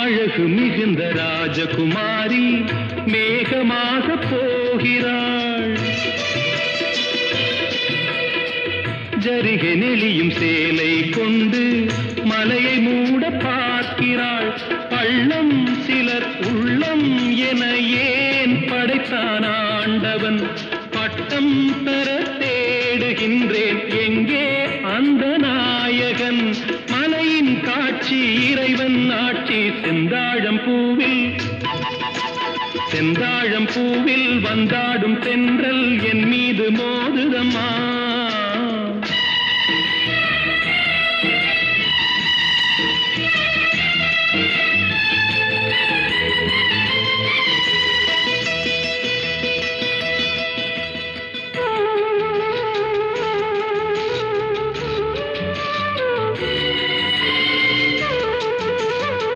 அழகு மிகுந்த ராஜகுமாரி மேகமாக போகிறாள். ஜரிகை நெளியும் சேலை கொண்டு மலையை மூட பார்க்கிறாள். பள்ளம் சிலர் உள்ளம் என ஏன் படைத்தான் ஆண்டவன்? பட்டம் பெற தேடுகின்றேன், எங்கே அந்த நாயகன்? மலையின் காட்சி இறைவன் ஆட்சி. செந்தாழம் பூவில் வந்தாடும் தென்றல் என் மீது மோதுதம்மா.